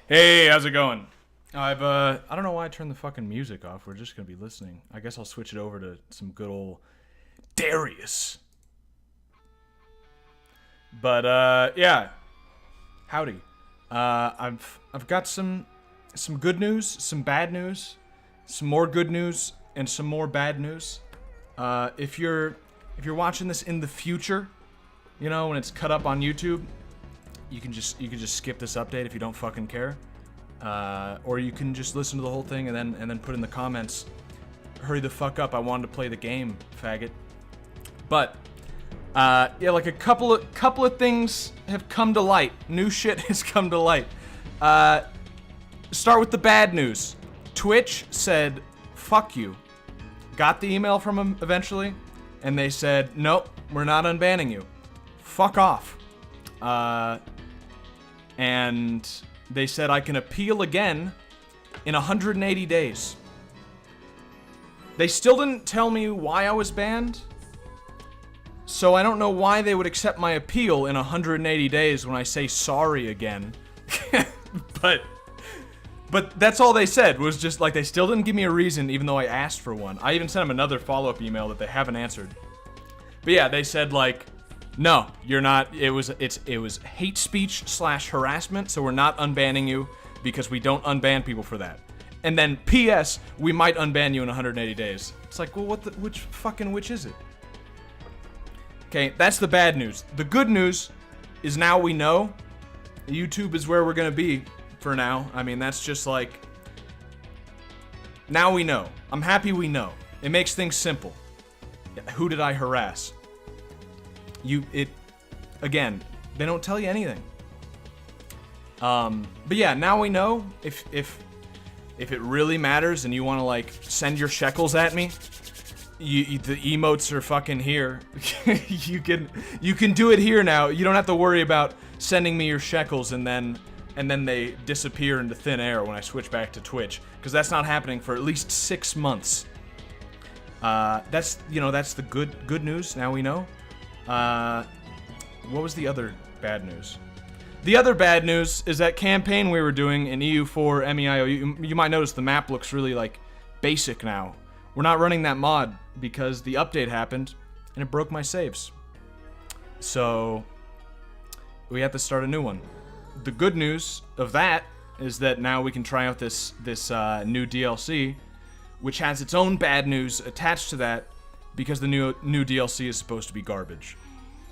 Hey, how's it going? I don't know why I turned the fucking music off. We're just gonna be listening. I guess I'll switch it over to some good old Darius. But yeah, howdy. I've got some good news, some bad news, some more good news, and some more bad news. If you're watching this in the future, you know, when it's cut up on YouTube, you can just skip this update if you don't fucking care. Or you can just listen to the whole thing and then put in the comments, hurry the fuck up, I wanted to play the game, faggot. But yeah, like a couple of things have come to light. New shit has come to light. Start with the bad news. Twitch said, fuck you. Got the email from them eventually, and they said, nope, we're not unbanning you. Fuck off. And they said I can appeal again in 180 days. They still didn't tell me why I was banned, so I don't know why they would accept my appeal in 180 days when I say sorry again. But that's all they said, was just like, they still didn't give me a reason even though I asked for one. I even sent them another follow-up email that they haven't answered. But yeah, they said like, no, you're not. It was hate speech / harassment, so we're not unbanning you because we don't unban people for that. And then P.S. we might unban you in 180 days. It's like, well, which is it? Okay, that's the bad news. The good news is now we know YouTube is where we're gonna be for now. I mean, that's just like, now we know. I'm happy we know. It makes things simple. Who did I harass? Again, they don't tell you anything. But yeah, now we know. If it really matters and you want to like send your shekels at me, the emotes are fucking here. you can do it here now. You don't have to worry about sending me your shekels and then they disappear into thin air when I switch back to Twitch, because that's not happening for at least 6 months. That's the good news. Now we know. What was the other bad news? The other bad news is that campaign we were doing in EU4 MEIO. You might notice the map looks really like basic now. We're not running that mod because the update happened and it broke my saves. So we have to start a new one. The good news of that is that now we can try out this new DLC, which has its own bad news attached to that, because the new DLC is supposed to be garbage,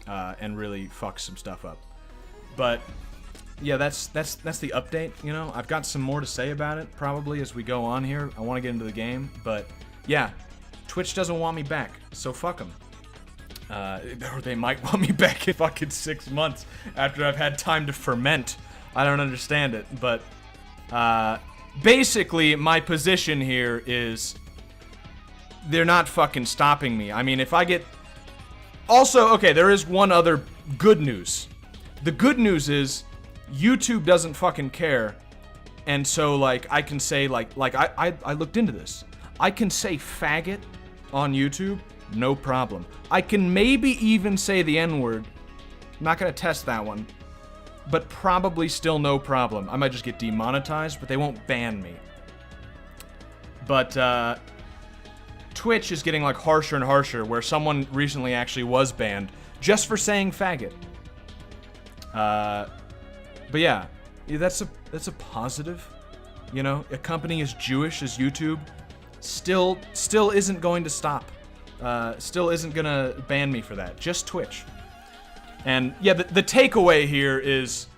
and really fuck some stuff up. But yeah, that's the update. You know, I've got some more to say about it probably as we go on here. I want to get into the game, but yeah, Twitch doesn't want me back, so fuck them. Or they might want me back in fucking 6 months after I've had time to ferment. I don't understand it, but basically my position here is, they're not fucking stopping me. I mean, if I get... Also, okay, there is one other good news. The good news is, YouTube doesn't fucking care. And so, like, I can say, I looked into this. I can say faggot on YouTube, no problem. I can maybe even say the N-word. I'm not gonna test that one. But probably still no problem. I might just get demonetized, but they won't ban me. But, Twitch is getting like harsher and harsher, where someone recently actually was banned just for saying faggot. But yeah, that's a positive. You know, a company as Jewish as YouTube still isn't going to stop. Still isn't gonna ban me for that. Just Twitch. And yeah, the takeaway here is,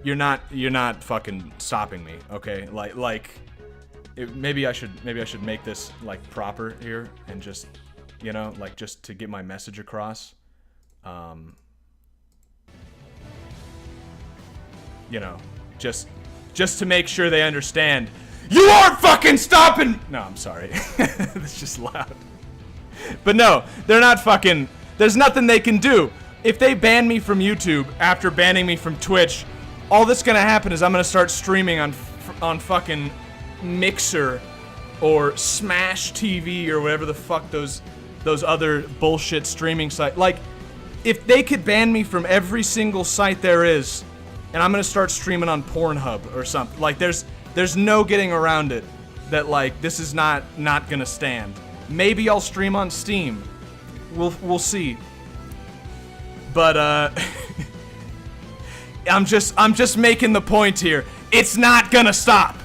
you're not fucking stopping me, okay? Maybe I should make this like proper here and just, you know, like just to get my message across. You know, just to make sure they understand. You aren't fucking stopping! No, I'm sorry. That's just loud. But no, they're not fucking, there's nothing they can do. If they ban me from YouTube after banning me from Twitch, all that's gonna happen is I'm gonna start streaming on fucking Mixer or Smash TV or whatever the fuck those other bullshit streaming sites. Like, if they could ban me from every single site there is, and I'm gonna start streaming on Pornhub or something. Like, there's no getting around it. That, like, this is not gonna stand. Maybe I'll stream on Steam. We'll see. But I'm just making the point here. It's not gonna stop.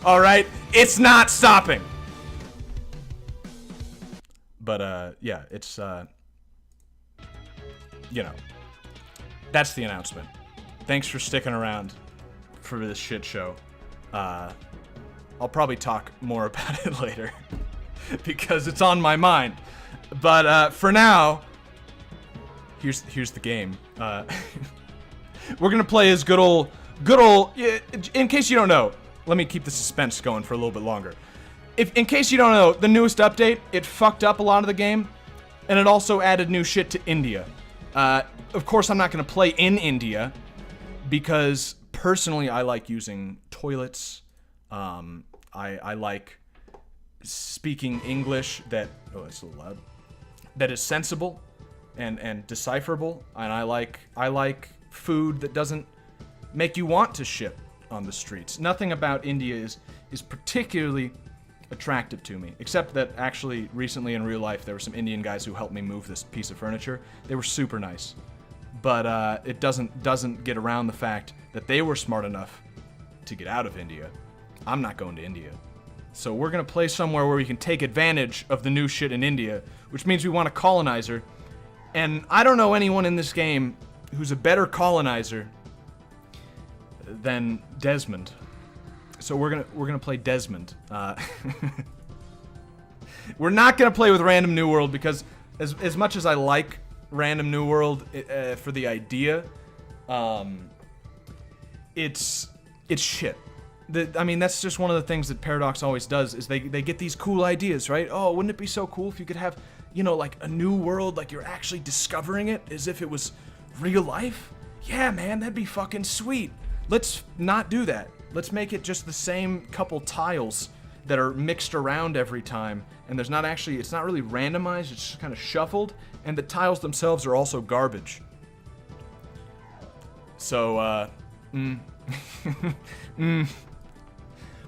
All right, it's not stopping. But yeah, it's you know, that's the announcement. Thanks for sticking around for this shit show. I'll probably talk more about it later because it's on my mind. But for now, here's the game. We're gonna play as good old. In case you don't know, let me keep the suspense going for a little bit longer. In case you don't know, the newest update, it fucked up a lot of the game, and it also added new shit to India. Of course, I'm not gonna play in India because personally, I like using toilets. I like speaking English that that's a little loud. That is sensible and decipherable, and I like food that doesn't make you want to shit on the streets. Nothing about India is particularly attractive to me, except that actually recently in real life there were some Indian guys who helped me move this piece of furniture. They were super nice, but it doesn't get around the fact that they were smart enough to get out of India. I'm not going to India. So we're gonna play somewhere where we can take advantage of the new shit in India, which means we want a colonizer. And I don't know anyone in this game who's a better colonizer than Desmond. So we're gonna play Desmond. We're not gonna play with Random New World because as much as I like Random New World for the idea, it's shit. I mean, that's just one of the things that Paradox always does, is they get these cool ideas, right? Oh, wouldn't it be so cool if you could have, you know, like a new world, like you're actually discovering it as if it was real life? Yeah, man, that'd be fucking sweet. Let's not do that. Let's make it just the same couple tiles that are mixed around every time, and it's not really randomized, it's just kind of shuffled, and the tiles themselves are also garbage. So,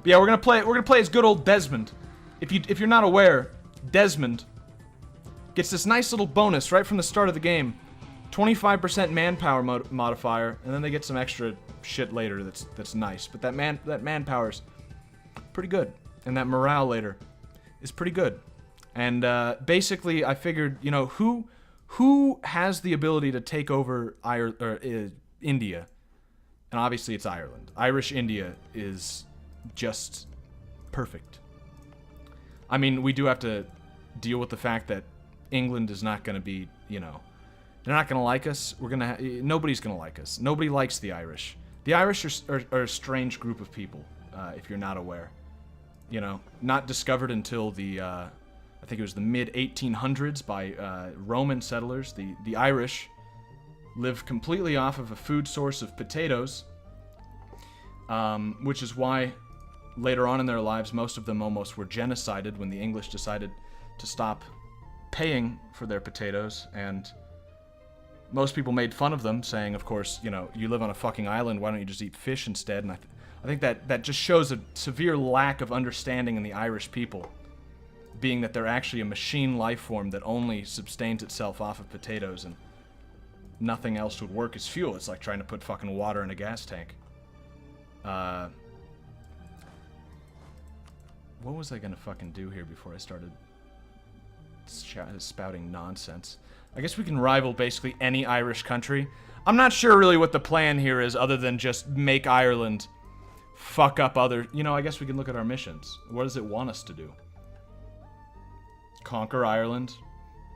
But yeah, we're gonna play as good old Desmond. If you're not aware, Desmond gets this nice little bonus right from the start of the game, 25% manpower modifier, and then they get some extra shit later that's nice. But that manpower's pretty good, and that morale later is pretty good. And basically, I figured, you know, who has the ability to take over India, and obviously it's Ireland. Irish India is just perfect. I mean, we do have to deal with the fact that England is not going to be, you know, they're not going to like us. Nobody's going to like us. Nobody likes the Irish. The Irish are a strange group of people, if you're not aware. You know, not discovered until I think it was the mid-1800s by Roman settlers. The Irish live completely off of a food source of potatoes, which is why later on in their lives, most of them almost were genocided when the English decided to stop paying for their potatoes, and most people made fun of them, saying, of course, you know, you live on a fucking island, why don't you just eat fish instead? And I think that just shows a severe lack of understanding in the Irish people, being that they're actually a machine life form that only sustains itself off of potatoes, and nothing else would work as fuel. It's like trying to put fucking water in a gas tank. What was I gonna fucking do here before I started spouting nonsense? I guess we can rival basically any Irish country. I'm not sure really what the plan here is other than just make Ireland fuck up other... You know, I guess we can look at our missions. What does it want us to do? Conquer Ireland,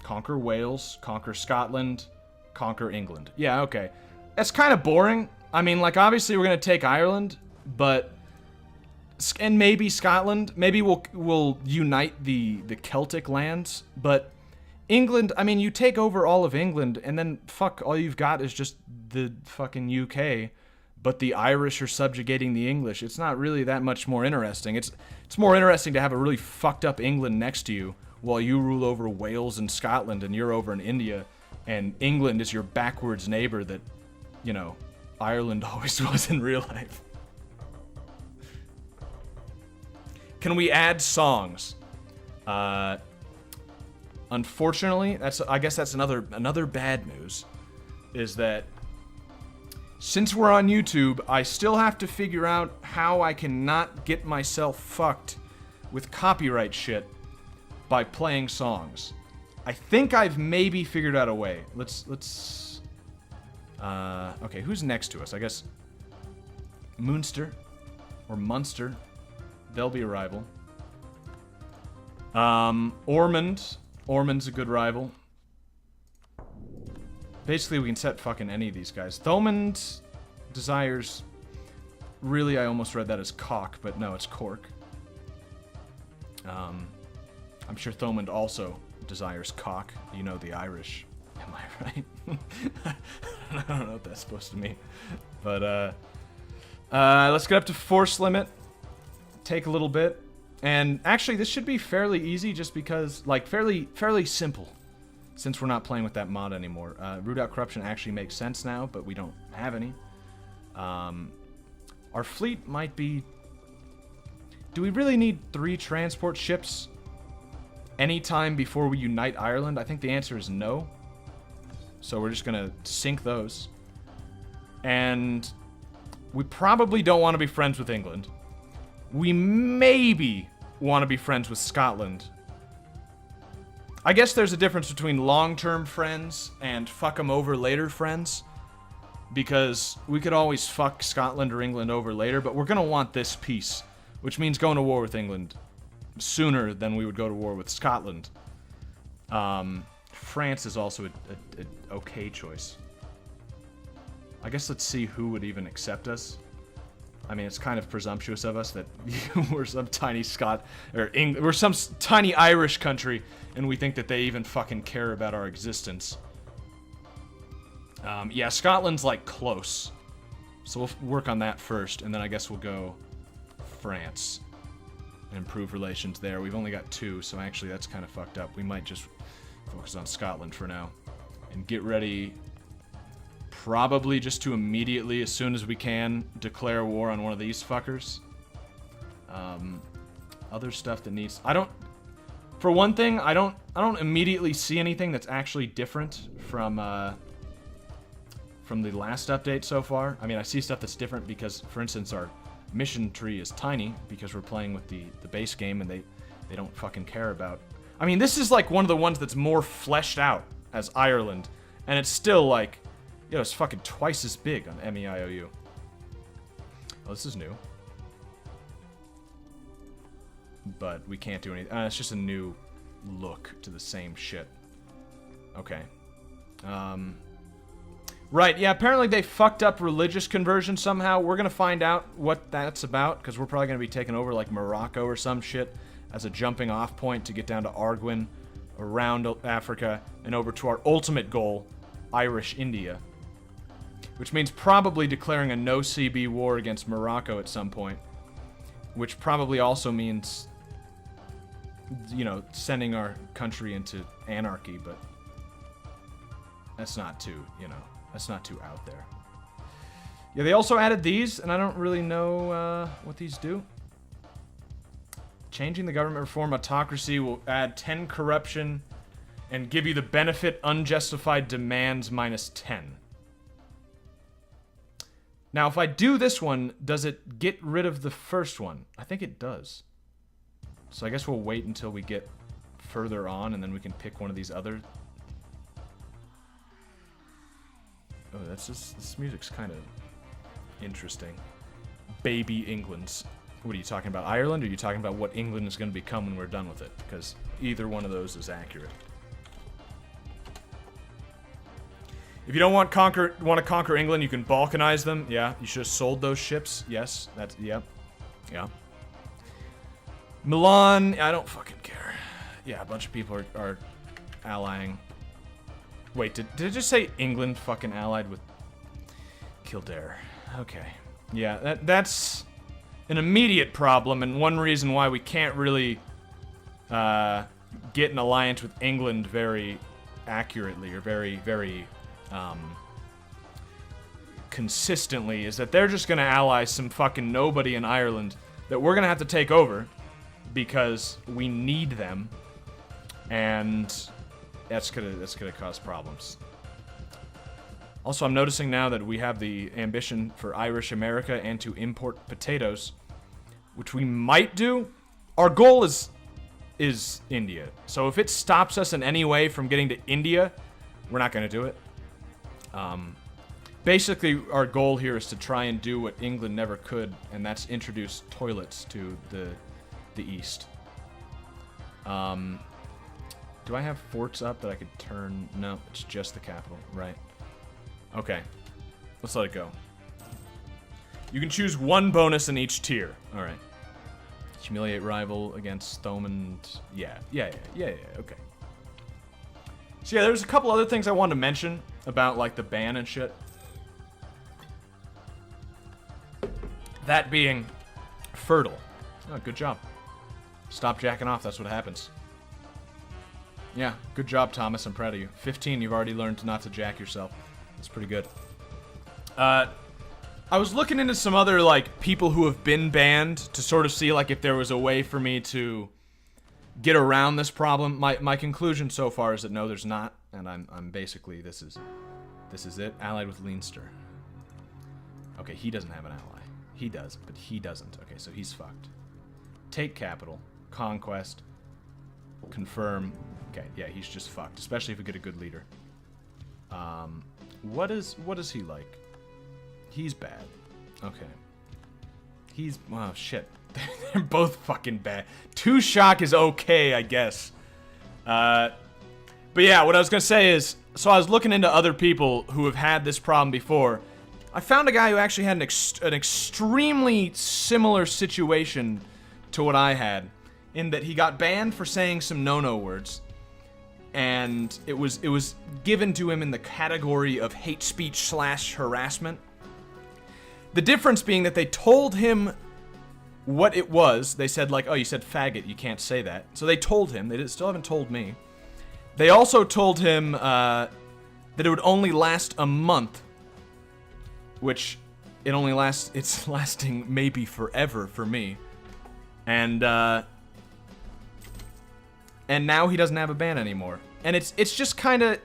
conquer Wales, conquer Scotland, conquer England. Yeah, okay. That's kind of boring. I mean, like, obviously we're gonna take Ireland, but... And maybe Scotland. Maybe we'll unite the Celtic lands, but England, I mean, you take over all of England, and then, fuck, all you've got is just the fucking UK, but the Irish are subjugating the English. It's not really that much more interesting. It's more interesting to have a really fucked up England next to you, while you rule over Wales and Scotland, and you're over in India, and England is your backwards neighbor that, you know, Ireland always was in real life. Can we add songs? Unfortunately, I guess that's another bad news, is that since we're on YouTube, I still have to figure out how I can not get myself fucked with copyright shit by playing songs. I think I've maybe figured out a way. Okay, who's next to us? I guess Munster or Munster. They'll be a rival. Ormond. Ormond's a good rival. Basically, we can set fucking any of these guys. Thomond desires... Really, I almost read that as cock, but no, it's cork. I'm sure Thomond also desires cock. You know, the Irish. Am I right? I don't know what that's supposed to mean. But, let's get up to force limit. Take a little bit. And actually, this should be fairly easy just because, like, fairly simple. Since we're not playing with that mod anymore. Root out corruption actually makes sense now, but we don't have any. Our fleet might be... Do we really need 3 transport ships anytime before we unite Ireland? I think the answer is no. So we're just gonna sink those. And we probably don't want to be friends with England. We maybe want to be friends with Scotland. I guess there's a difference between long-term friends and fuck 'em over later friends. Because we could always fuck Scotland or England over later, but we're gonna want this peace. Which means going to war with England sooner than we would go to war with Scotland. France is also an okay choice. I guess let's see who would even accept us. I mean, it's kind of presumptuous of us that we're some tiny we're some tiny Irish country, and we think that they even fucking care about our existence. Yeah, Scotland's like close. So we'll work on that first, and then I guess we'll go France and improve relations there. We've only got 2, so actually that's kind of fucked up. We might just focus on Scotland for now and get ready probably just to immediately, as soon as we can, declare war on one of these fuckers. Other stuff that needs... For one thing, I don't immediately see anything that's actually different from the last update so far. I mean, I see stuff that's different because, for instance, our mission tree is tiny because we're playing with the base game and they don't fucking care about... I mean, this is like one of the ones that's more fleshed out as Ireland, and it's still like, yo, it's fucking twice as big on MEIOU. Oh, this is new. But we can't do anything. It's just a new look to the same shit. Okay. Right, yeah, apparently they fucked up religious conversion somehow. We're gonna find out what that's about, because we're probably gonna be taking over, like, Morocco or some shit as a jumping off point to get down to Arguin, around Africa, and over to our ultimate goal, Irish India. Which means probably declaring a no-CB war against Morocco at some point. Which probably also means, you know, sending our country into anarchy, but that's not too, you know... That's not too out there. Yeah, they also added these, and I don't really know what these do. Changing the government reform autocracy will add 10 corruption and give you the benefit unjustified demands -10. Now, if I do this one, does it get rid of the first one? I think it does. So I guess we'll wait until we get further on, and then we can pick one of these other... Oh, that's just, this music's kind of interesting. Baby England's. What are you talking about, Ireland, or are you talking about what England is going to become when we're done with it? Because either one of those is accurate. If you don't want to conquer England, you can balkanize them. Yeah, you should have sold those ships. Yes, that's, yep. Yeah. Milan, I don't fucking care. Yeah, a bunch of people are allying. Wait, did it just say England fucking allied with Kildare? Okay. Yeah, that's an immediate problem, and one reason why we can't really get an alliance with England very accurately, or very consistently is that they're just gonna ally some fucking nobody in Ireland that we're gonna have to take over because we need them, and that's gonna cause problems. Also, I'm noticing now that we have the ambition for Irish America and to import potatoes, which we might do. Our goal is India. So if it stops us in any way from getting to India, we're not going to do it. Basically, our goal here is to try and do what England never could, and that's introduce toilets to the East. Do I have forts up that I could turn? No, it's just the capital, right? Okay, let's let it go. You can choose one bonus in each tier. All right. Humiliate rival against Thomond. Yeah, okay. So yeah, there's a couple other things I wanted to mention about, like, the ban and shit. That being fertile. Oh, good job. Stop jacking off, that's what happens. Yeah, good job, Thomas, I'm proud of you. 15, you've already learned not to jack yourself. That's pretty good. I was looking into some other, like, people who have been banned to sort of see, like, if there was a way for me to get around this problem. My conclusion so far is that no, there's not, and I'm basically, this is it. Allied with Leinster. Okay, he doesn't have an ally. He does, but he doesn't. Okay, so he's fucked. Take capital, conquest, confirm. Okay, yeah, he's just fucked, especially if we get a good leader. What is he like? He's bad. Okay. He's... oh, shit. They're both fucking bad. 2 shock is okay, I guess. But yeah, what I was gonna say is... so I was looking into other people who have had this problem before. I found a guy who actually had an extremely similar situation to what I had. In that he got banned for saying some no-no words. And it was given to him in the category of hate speech / harassment. The difference being that they told him what it was. They said, like, oh, you said faggot, you can't say that. So they told him. They still haven't told me. They also told him that it would only last a month. Which, it's lasting maybe forever for me. And now he doesn't have a ban anymore. And it's just kind of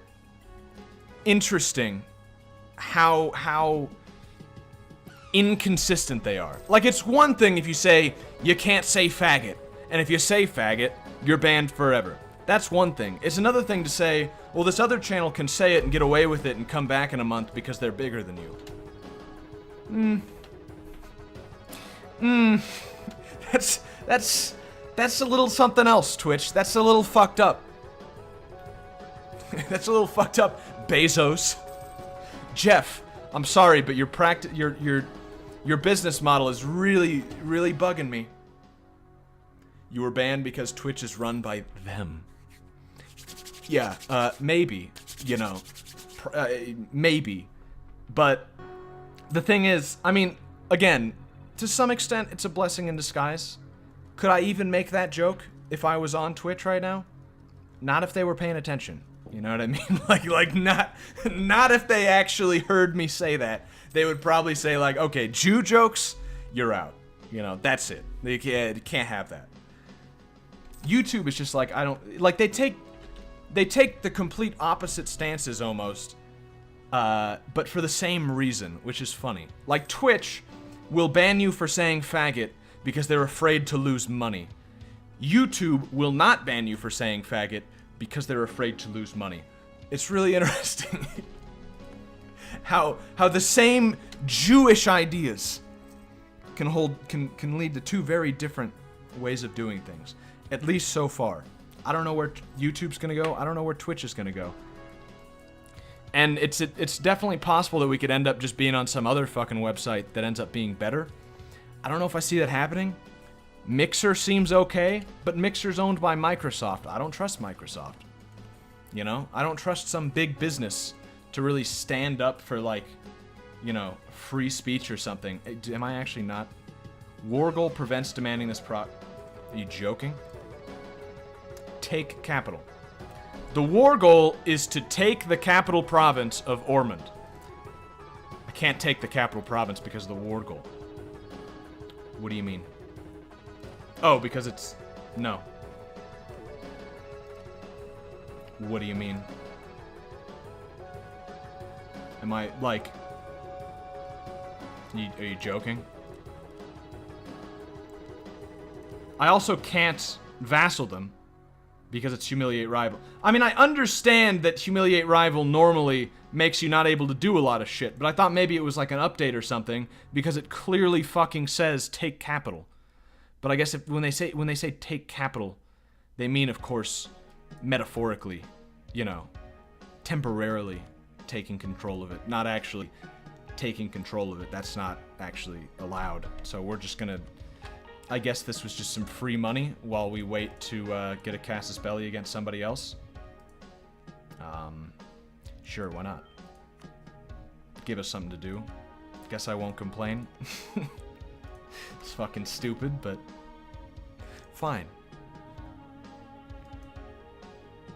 interesting how inconsistent they are. Like, it's one thing if you say, you can't say faggot, and if you say faggot, you're banned forever. That's one thing. It's another thing to say, well, this other channel can say it and get away with it and come back in a month because they're bigger than you. That's a little something else, Twitch. That's a little fucked up. That's a little fucked up, Bezos. Jeff, I'm sorry, but your business model is really, really bugging me. You were banned because Twitch is run by them. Yeah, maybe, you know, maybe. But the thing is, I mean, again, to some extent, it's a blessing in disguise. Could I even make that joke if I was on Twitch right now? Not if they were paying attention. You know what I mean? like not if they actually heard me say that. They would probably say, like, okay, Jew jokes, you're out. You know, that's it. They can't have that. YouTube is just like, I don't... like, they take the complete opposite stances almost, but for the same reason, which is funny. Like, Twitch will ban you for saying faggot because they're afraid to lose money. YouTube will not ban you for saying faggot because they're afraid to lose money. It's really interesting how the same Jewish ideas can lead to 2 very different ways of doing things. At least so far. I don't know where YouTube's gonna go. I don't know where Twitch is gonna go. And it's definitely possible that we could end up just being on some other fucking website that ends up being better. I don't know if I see that happening. Mixer seems okay, but Mixer's owned by Microsoft. I don't trust Microsoft. You know? I don't trust some big business to really stand up for, like, you know, free speech or something. Am I actually not? Wargle prevents demanding this Are you joking? Take capital. The war goal is to take the capital province of Ormond. can't take the capital province because of the war goal. What do you mean? Oh, because it's... No. What do you mean? Am I, like... Are you joking? I also can't vassal them because it's humiliate rival. I mean, I understand that humiliate rival normally makes you not able to do a lot of shit, but I thought maybe it was like an update or something because it clearly fucking says take capital. But I guess when they say take capital, they mean, of course, metaphorically, you know, temporarily taking control of it, not actually taking control of it. That's not actually allowed. So we're just gonna... I guess this was just some free money while we wait to get a Casus Belli against somebody else. Sure, why not? Give us something to do. Guess I won't complain. It's fucking stupid, but fine.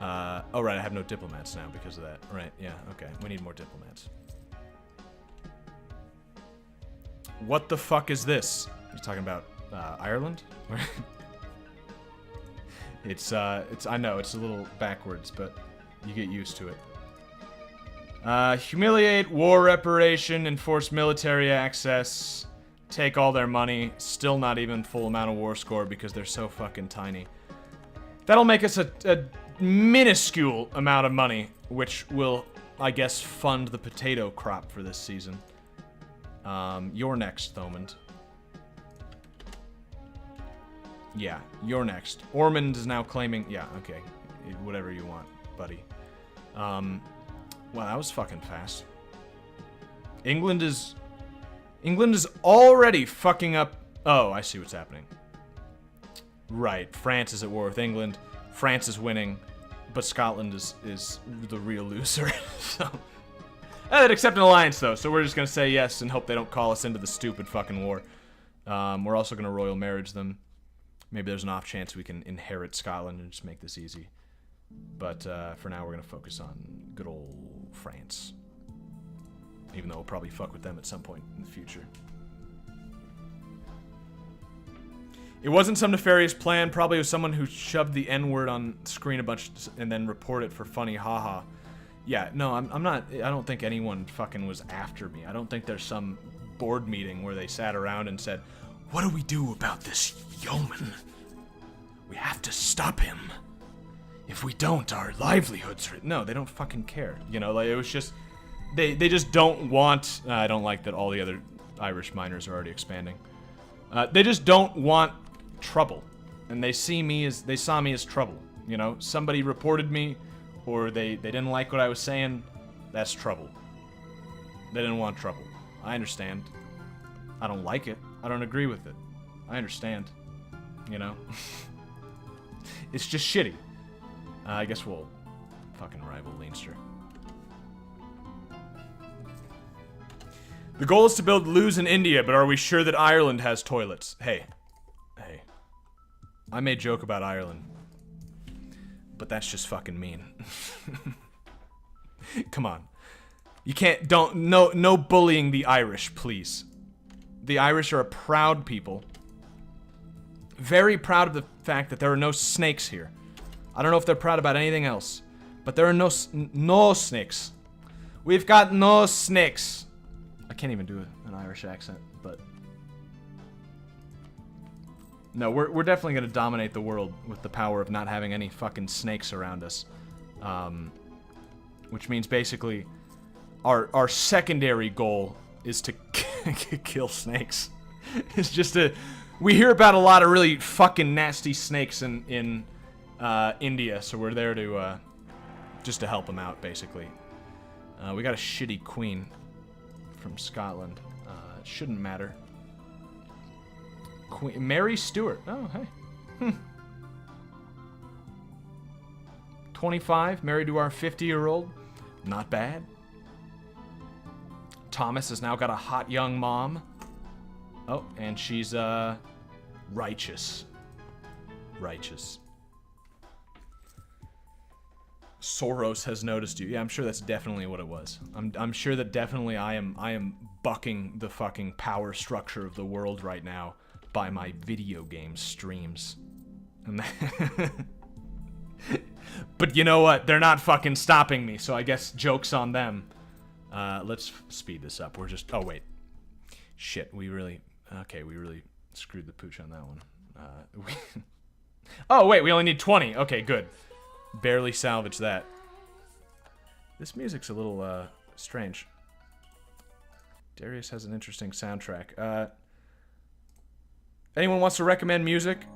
Oh right, I have no diplomats now because of that. Right, yeah, okay. We need more diplomats. What the fuck is this? You're talking about Ireland? it's I know, it's a little backwards, but you get used to it. Humiliate, war reparation, enforce military access, take all their money, still not even full amount of war score because they're so fucking tiny. That'll make us a minuscule amount of money, which will, I guess, fund the potato crop for this season. You're next, Thomond. Yeah, you're next. Ormond is now claiming... Yeah, okay. Whatever you want, buddy. Wow, that was fucking fast. England is already fucking up... Oh, I see what's happening. Right, France is at war with England. France is winning, but Scotland is the real loser. So... they'd accept an alliance, though, so we're just gonna say yes and hope they don't call us into the stupid fucking war. We're also gonna royal marriage them. Maybe there's an off chance we can inherit Scotland and just make this easy. But for now, we're gonna focus on good old France. Even though we'll probably fuck with them at some point in the future. It wasn't some nefarious plan. Probably it was someone who shoved the N-word on screen a bunch and then reported it for funny haha. Yeah, no, I'm not... I don't think anyone fucking was after me. I don't think there's some board meeting where they sat around and said, what do we do about this Yeoman? We have to stop him. If we don't, our livelihoods... No, they don't fucking care. You know, like, it was just... They just don't want... I don't like that all the other Irish miners are already expanding. They just don't want trouble. And they saw me as trouble. You know, somebody reported me, or they didn't like what I was saying. That's trouble. They didn't want trouble. I understand. I don't like it. I don't agree with it. I understand. You know? It's just shitty. I guess we'll fucking rival Leinster. The goal is to build loos in India, but are we sure that Ireland has toilets? Hey. I may joke about Ireland, but that's just fucking mean. Come on. You can't, no bullying the Irish, please. The Irish are a proud people. Very proud of the fact that there are no snakes here. I don't know if they're proud about anything else, but there are no snakes. We've got no snakes. I can't even do an Irish accent, but... No, we're definitely gonna dominate the world with the power of not having any fucking snakes around us. Which means basically our secondary goal is to kill snakes. It's just to... We hear about a lot of really fucking nasty snakes in India, so we're there to just to help them out, basically. We got a shitty queen from Scotland. It shouldn't matter. Queen Mary Stuart. Oh, hey. 25, married to our 50-year-old. Not bad. Thomas has now got a hot young mom. Oh, and she's, righteous. Righteous. Soros has noticed you. Yeah, I'm sure that's definitely what it was. I'm sure that definitely I am bucking the fucking power structure of the world right now by my video game streams. And but you know what? They're not fucking stopping me, so I guess joke's on them. Let's speed this up. We're just... Oh, wait. Shit, we really screwed the pooch on that one. Oh, wait, we only need 20. Okay, good. Barely salvaged that. This music's a little, strange. Darius has an interesting soundtrack. Anyone wants to recommend music?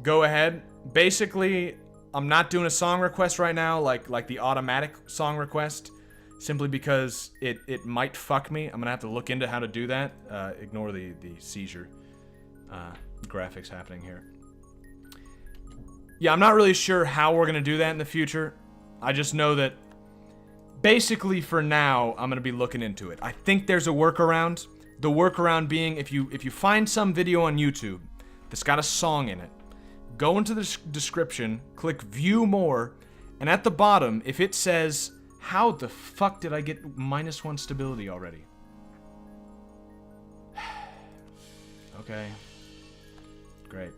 Go ahead. Basically, I'm not doing a song request right now, like the automatic song request, simply because it might fuck me. I'm gonna have to look into how to do that. Ignore the seizure graphics happening here. Yeah, I'm not really sure how we're gonna do that in the future. I just know that basically for now, I'm gonna be looking into it. I think there's a workaround. The workaround being if you find some video on YouTube that's got a song in it, go into the description, click view more, and at the bottom, if it says, how the fuck did I get -1 stability already? Okay. Great.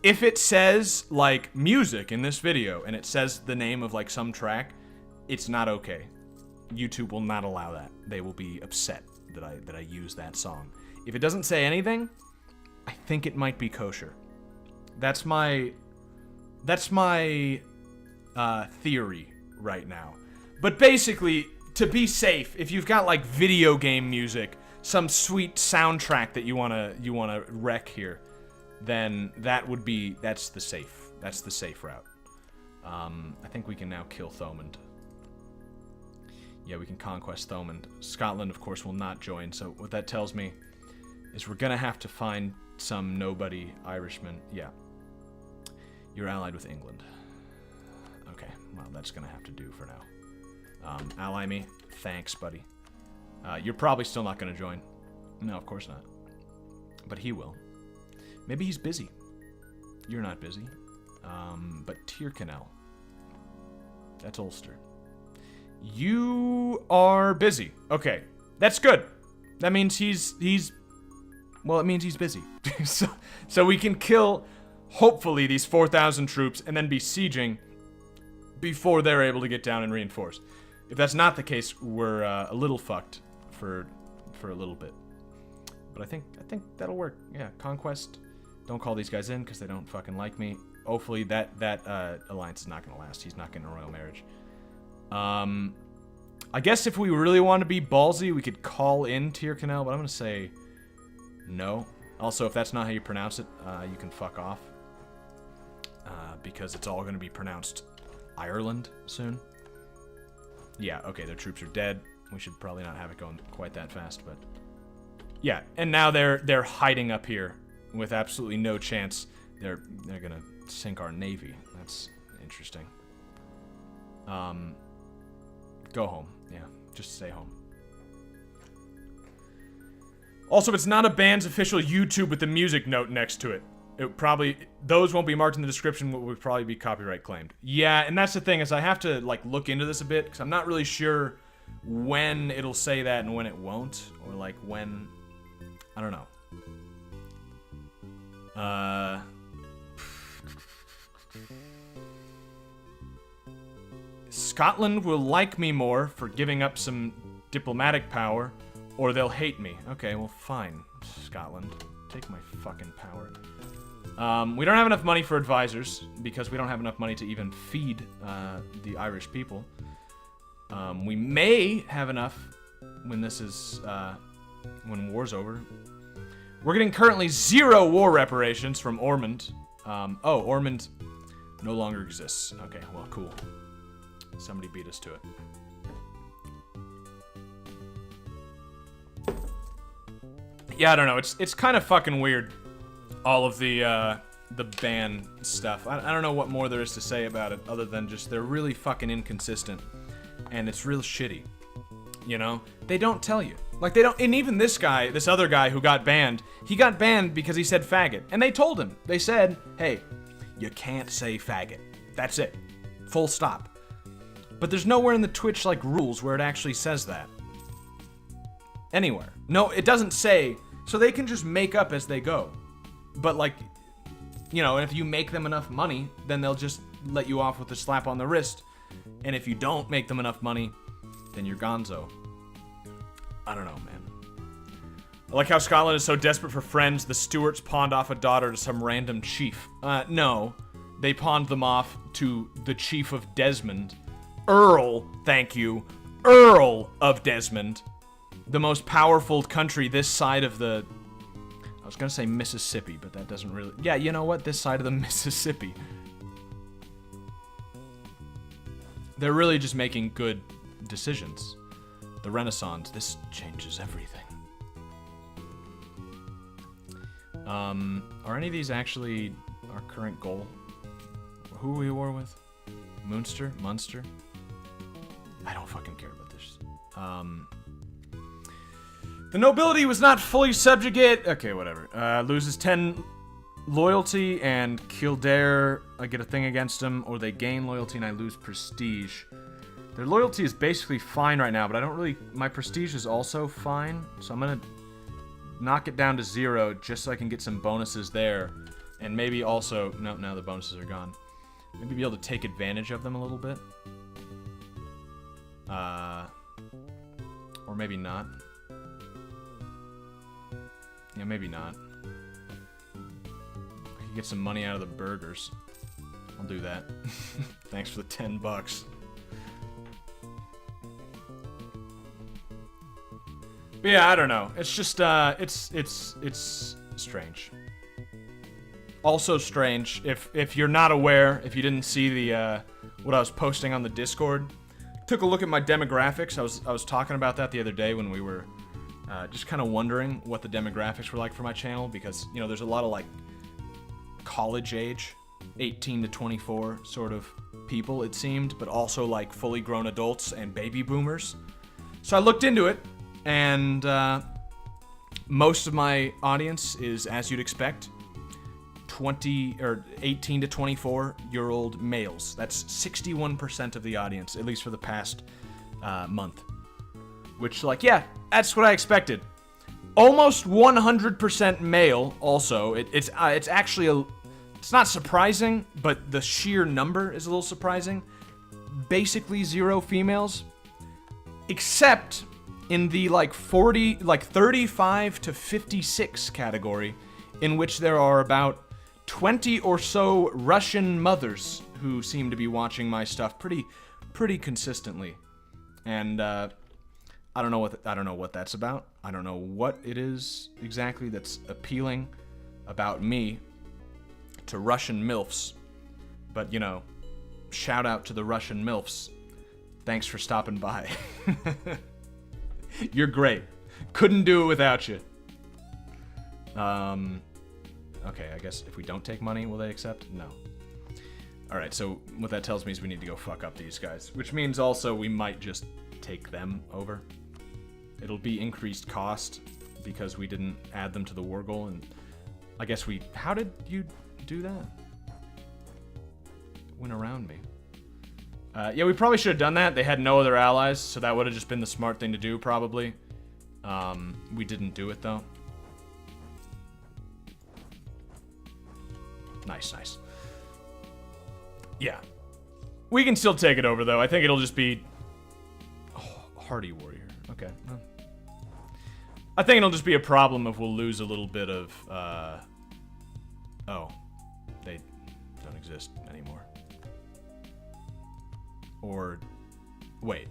If it says, like, music in this video, and it says the name of, like, some track, it's not okay. YouTube will not allow that. They will be upset that I use that song. If it doesn't say anything, I think it might be kosher. That's my theory right now. But basically, to be safe, if you've got like video game music, some sweet soundtrack that you wanna wreck here, then that's the safe route. I think we can now kill Thomond. Yeah, we can conquest Thomond. Scotland, of course, will not join, so what that tells me is we're gonna have to find some nobody Irishman. Yeah. You're allied with England. Okay, well, that's gonna have to do for now. Ally me? Thanks, buddy. You're probably still not gonna join. No, of course not. But he will. Maybe he's busy. You're not busy. But Tyrconnell. That's Ulster. You are busy. Okay, that's good. That means well, it means he's busy. so we can kill, hopefully, these 4,000 troops and then be sieging before they're able to get down and reinforce. If that's not the case, we're a little fucked for a little bit. But I think that'll work. Yeah, conquest. Don't call these guys in because they don't fucking like me. Hopefully that alliance is not gonna last. He's not getting a royal marriage. I guess if we really want to be ballsy, we could call in Tyrconnell, but I'm gonna say no. Also, if that's not how you pronounce it, you can fuck off. Because it's all gonna be pronounced Ireland soon. Yeah, okay, their troops are dead. We should probably not have it going quite that fast, but... Yeah, and now they're hiding up here with absolutely no chance. They're gonna sink our navy. That's interesting. Go home. Yeah, just stay home. Also, it's not a band's official YouTube with the music note next to it. Those won't be marked in the description, what would probably be copyright claimed. Yeah, and that's the thing, is I have to, like, look into this a bit, because I'm not really sure when it'll say that and when it won't, or, like, when... I don't know. Scotland will like me more for giving up some diplomatic power, or they'll hate me. Okay, well, fine, Scotland. Take my fucking power. We don't have enough money for advisors, because we don't have enough money to even feed the Irish people. We may have enough when this is, when war's over. We're getting currently 0 war reparations from Ormond. Oh, Ormond no longer exists. Okay, well, cool. Somebody beat us to it. Yeah, I don't know. It's kind of fucking weird. All of the ban stuff. I don't know what more there is to say about it other than just they're really fucking inconsistent. And it's real shitty. You know? They don't tell you. Like, they don't... And even this guy, this other guy who got banned, he got banned because he said faggot. And they told him. They said, hey, you can't say faggot. That's it. Full stop. But there's nowhere in the Twitch, like, rules where it actually says that. Anywhere. No, it doesn't say. So they can just make up as they go. But like, you know, if you make them enough money, then they'll just let you off with a slap on the wrist. And if you don't make them enough money, then you're gonzo. I don't know, man. I like how Scotland is so desperate for friends, the Stuarts pawned off a daughter to some random chief. No. They pawned them off to the chief of Desmond. Earl, thank you. Earl of Desmond. The most powerful country this side of the... I was gonna say Mississippi, but that doesn't really... Yeah, you know what? This side of the Mississippi. They're really just making good decisions. The Renaissance, this changes everything. Are any of these actually our current goal? Who are we at war with? Munster? I don't fucking care about this. The nobility was not fully subjugate. Okay, whatever. Loses 10 loyalty, and Kildare, I get a thing against them, or they gain loyalty and I lose prestige. Their loyalty is basically fine right now, but I don't really... My prestige is also fine, so I'm gonna knock it down to 0 just so I can get some bonuses there. And maybe also... No, now the bonuses are gone. Maybe be able to take advantage of them a little bit. Or maybe not. Yeah, maybe not. I could get some money out of the burgers. I'll do that. Thanks for the $10. But yeah, I don't know. It's just, it's strange. Also strange, if you're not aware, if you didn't see the, what I was posting on the Discord, took a look at my demographics. I was talking about that the other day when we were just kind of wondering what the demographics were like for my channel, because, you know, there's a lot of, like, college age, 18 to 24 sort of people, it seemed, but also, like, fully grown adults and baby boomers. So I looked into it, and most of my audience is, as you'd expect, 18 to 24-year-old males. That's 61% of the audience, at least for the past month. Which, like, yeah, that's what I expected. Almost 100% male, also. It's actually it's not surprising, but the sheer number is a little surprising. Basically 0 females. Except in the, like, 35 to 56 category, in which there are about 20 or so Russian mothers who seem to be watching my stuff pretty consistently. And I don't know what that's about. I don't know what it is exactly that's appealing about me to Russian MILFs. But, you know, shout out to the Russian MILFs. Thanks for stopping by. You're great. Couldn't do it without you. Okay, I guess if we don't take money, will they accept? No. Alright, so what that tells me is we need to go fuck up these guys. Which means also we might just take them over. It'll be increased cost because we didn't add them to the war goal, and I guess we... How did you do that? It went around me. Yeah, we probably should have done that. They had no other allies, so that would have just been the smart thing to do, probably. We didn't do it, though. Nice. Yeah. We can still take it over, though. I think it'll just be... Oh, Hardy Warrior. Okay. Well. I think it'll just be a problem if we'll lose a little bit of... Oh. They don't exist anymore. Or... Wait.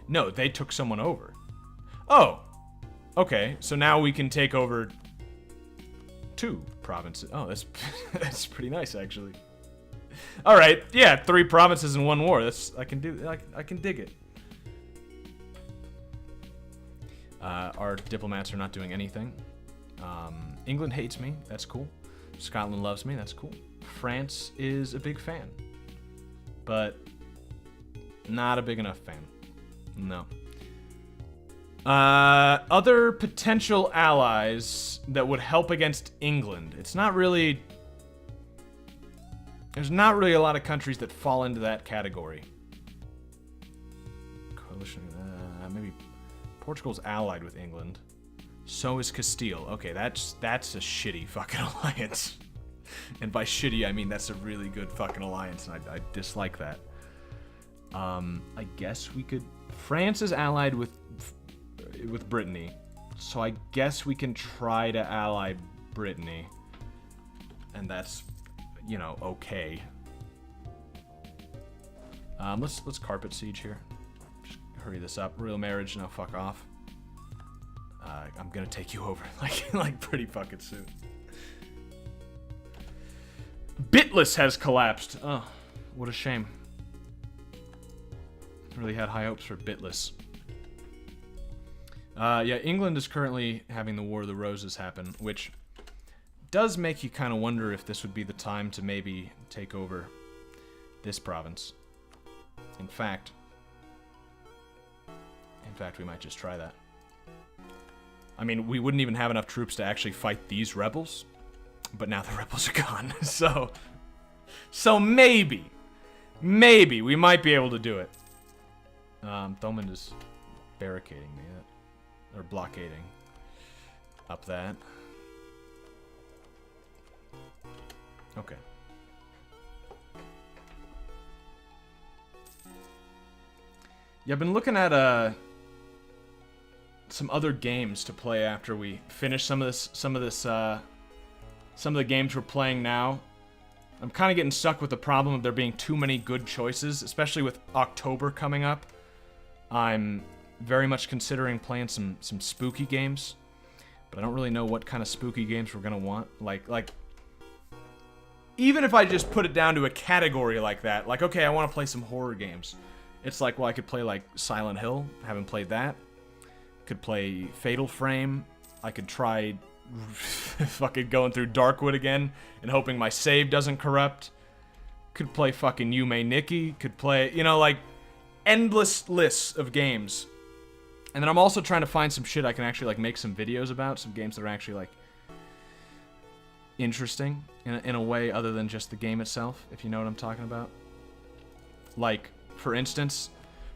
No, they took someone over. Oh! Okay, so now we can take over 2 provinces. Oh, that's pretty nice, actually. All right, yeah, 3 provinces in 1 war. I can dig it. Our diplomats are not doing anything. England hates me. That's cool. Scotland loves me. That's cool. France is a big fan, but not a big enough fan. No. Other potential allies that would help against England. It's not really... There's not really a lot of countries that fall into that category. Coalition, maybe Portugal's allied with England. So is Castile. Okay, that's a shitty fucking alliance. And by shitty, I mean that's a really good fucking alliance, and I dislike that. I guess we could... France is allied with Brittany, so I guess we can try to ally Brittany. And that's, you know, okay. Let's carpet siege here. Just hurry this up. Real marriage, no, fuck off. I'm gonna take you over like pretty fucking soon. Bitless has collapsed. Oh, what a shame. Really had high hopes for Bitless. Yeah, England is currently having the War of the Roses happen, which does make you kind of wonder if this would be the time to maybe take over this province. In fact, we might just try that. I mean, we wouldn't even have enough troops to actually fight these rebels, but now the rebels are gone. So maybe we might be able to do it. Thomond is barricading me, or blockading up that. Okay. Yeah, I've been looking at some other games to play after we finish some of the games we're playing now. I'm kind of getting stuck with the problem of there being too many good choices, especially with October coming up. I'm very much considering playing some spooky games, but I don't really know what kind of spooky games we're gonna want. Like even if I just put it down to a category like that, like, okay, I want to play some horror games. It's like, well, I could play like Silent Hill. Haven't played that. Could play Fatal Frame. I could try fucking going through Darkwood again and hoping my save doesn't corrupt. Could play fucking Yume Nikki. Could play, you know, like, endless lists of games. And then I'm also trying to find some shit I can actually, like, make some videos about. Some games that are actually, like, interesting in a way other than just the game itself, if you know what I'm talking about. Like, for instance,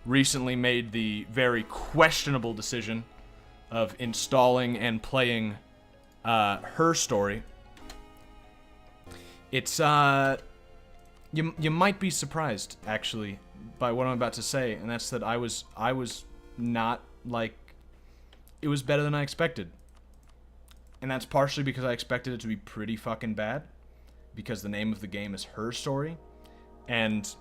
recently made the very questionable decision of installing and playing Her Story. It's you might be surprised actually by what I'm about to say, and that's that I was not, like, it was better than I expected. And that's partially because I expected it to be pretty fucking bad, because the name of the game is Her Story. And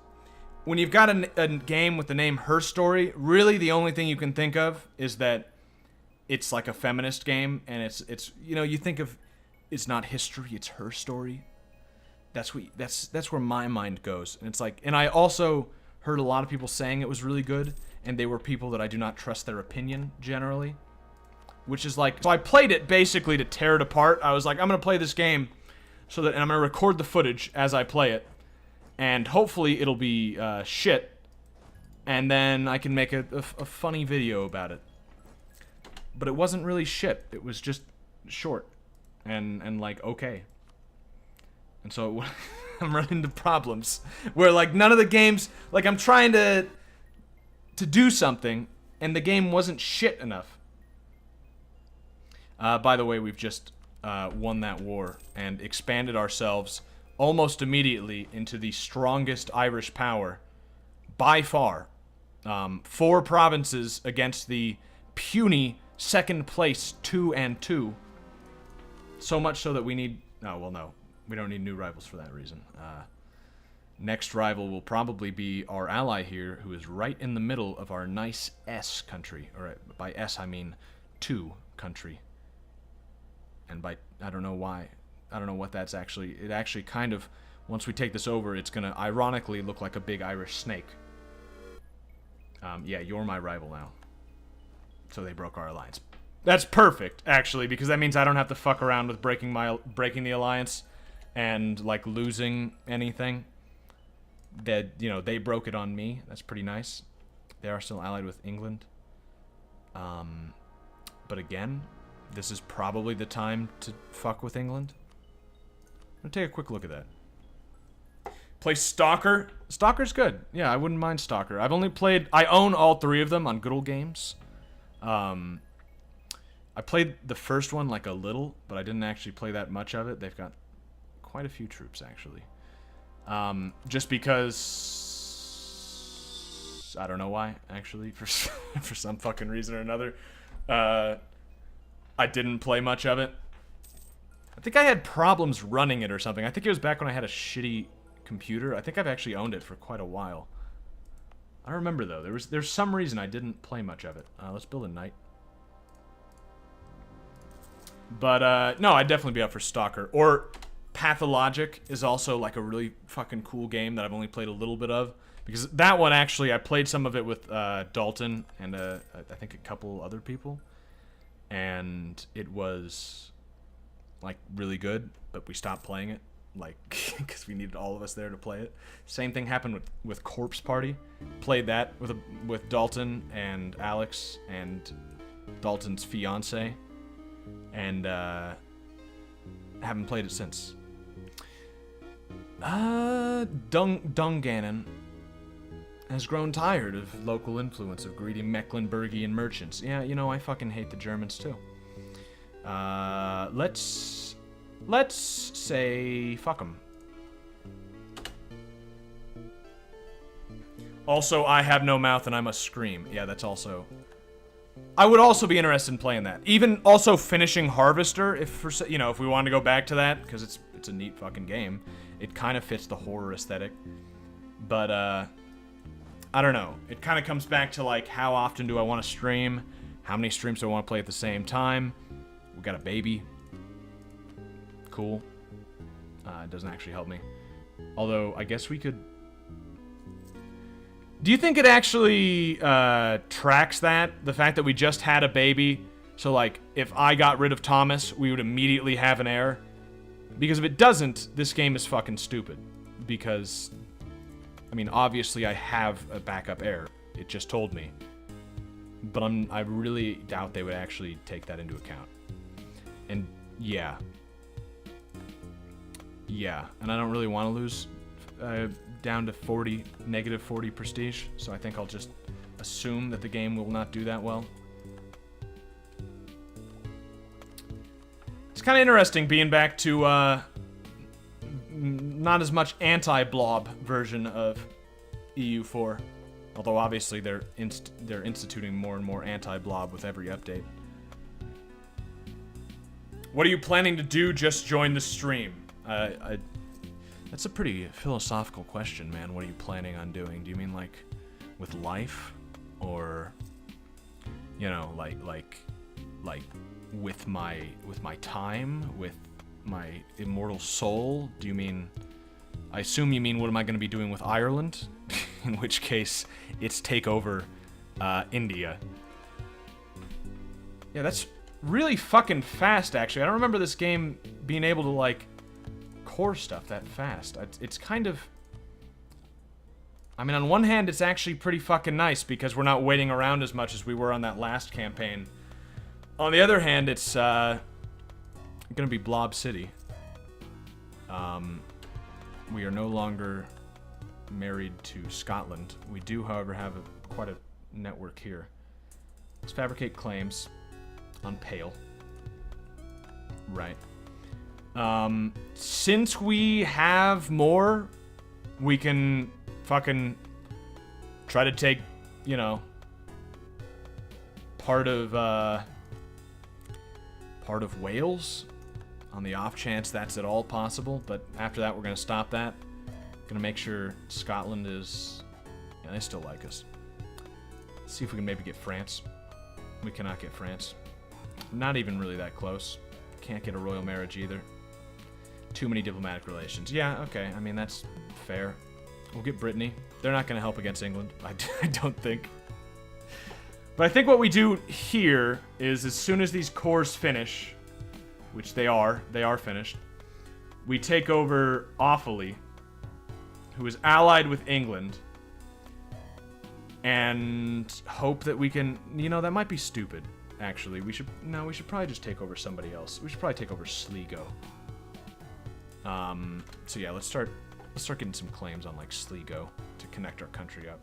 when you've got a game with the name Her Story, really the only thing you can think of is that it's like a feminist game, and it's you know, you think of, it's not history, it's her story. That's where my mind goes. And it's like, and I also heard a lot of people saying it was really good, and they were people that I do not trust their opinion generally. Which is like, so I played it basically to tear it apart. I was like, I'm gonna play this game so that, and I'm gonna record the footage as I play it, and hopefully it'll be shit, and then I can make a funny video about it. But it wasn't really shit. It was just short and like, okay. And so I'm running into problems where, like, none of the games, like, I'm trying to do something and the game wasn't shit enough. By the way, we've just won that war and expanded ourselves almost immediately into the strongest Irish power by far. 4 provinces against the puny second place 2-2. So much so that we need... Oh, well, no. We don't need new rivals for that reason. Next rival will probably be our ally here, who is right in the middle of our nice S country. Or by S, I mean 2 country. And by... I don't know why. I don't know what that's actually... It actually kind of... Once we take this over, it's gonna ironically look like a big Irish snake. Yeah, you're my rival now. So they broke our alliance. That's perfect, actually, because that means I don't have to fuck around with breaking the alliance and, like, losing anything. That, you know, they broke it on me. That's pretty nice. They are still allied with England. But again, this is probably the time to fuck with England. I'm gonna take a quick look at that. Play Stalker. Stalker's good. Yeah, I wouldn't mind Stalker. I've only played... I own all 3 of them on Good Old Games. I played the first one like a little, but I didn't actually play that much of it. They've got quite a few troops, actually. Just because... I don't know why, actually. For some fucking reason or another. I didn't play much of it. I think I had problems running it or something. I think it was back when I had a shitty computer. I think I've actually owned it for quite a while. I don't remember, though. There's some reason I didn't play much of it. Let's build a knight. But, no, I'd definitely be up for Stalker. Or Pathologic is also, like, a really fucking cool game that I've only played a little bit of. Because that one, actually, I played some of it with Dalton and I think a couple other people. And it was, like, really good, but we stopped playing it. Like, because we needed all of us there to play it. Same thing happened with Corpse Party. Played that with Dalton and Alex and Dalton's fiance. And haven't played it since. Dungannon has grown tired of local influence of greedy Mecklenburgian merchants. Yeah, you know, I fucking hate the Germans too. Let's say fuck them. Also, I have no mouth and I must scream. Yeah, that's also... I would also be interested in playing that. Even also finishing Harvester, if we wanted to go back to that, because it's a neat fucking game. It kind of fits the horror aesthetic. But, I don't know. It kind of comes back to, like, how often do I want to stream? How many streams do I want to play at the same time? We got a baby. Cool. It doesn't actually help me. Although, I guess we could... Do you think it actually tracks that? The fact that we just had a baby? So, like, if I got rid of Thomas, we would immediately have an heir? Because if it doesn't, this game is fucking stupid. Because, I mean, obviously I have a backup heir. It just told me. But I really doubt they would actually take that into account. And, yeah. Yeah, and I don't really want to lose... down to negative 40 prestige, so I think I'll just assume that the game will not do that well. It's kind of interesting being back to not as much anti-blob version of EU4, although obviously they're instituting more and more anti-blob with every update. What are you planning to do? Just join the stream. That's a pretty philosophical question, man. What are you planning on doing? Do you mean like with life, or you know, like with my time, with my immortal soul? Do you mean? I assume you mean what am I going to be doing with Ireland? In which case, it's take over India. Yeah, that's really fucking fast. Actually, I don't remember this game being able to like core stuff that fast. It's kind of... I mean, on one hand, it's actually pretty fucking nice because we're not waiting around as much as we were on that last campaign. On the other hand, it's gonna be Blob City. We are no longer married to Scotland. We do, however, have quite a network here. Let's fabricate claims on Pale. Right. Since we have more, we can fucking try to take, you know, part of Wales on the off chance that's at all possible, but after that we're gonna stop that. Gonna make sure Scotland is... Yeah, they still like us. Let's see if we can maybe get France. We cannot get France. Not even really that close. Can't get a royal marriage either. Too many diplomatic relations. Yeah, okay. I mean, that's fair. We'll get Brittany. They're not going to help against England, I don't think. But I think what we do here is as soon as these cores finish, which they are finished, we take over Offaly, who is allied with England, and hope that we can... You know, that might be stupid, actually. We should probably just take over somebody else. We should probably take over Sligo. So yeah, let's start getting some claims on like Sligo to connect our country up.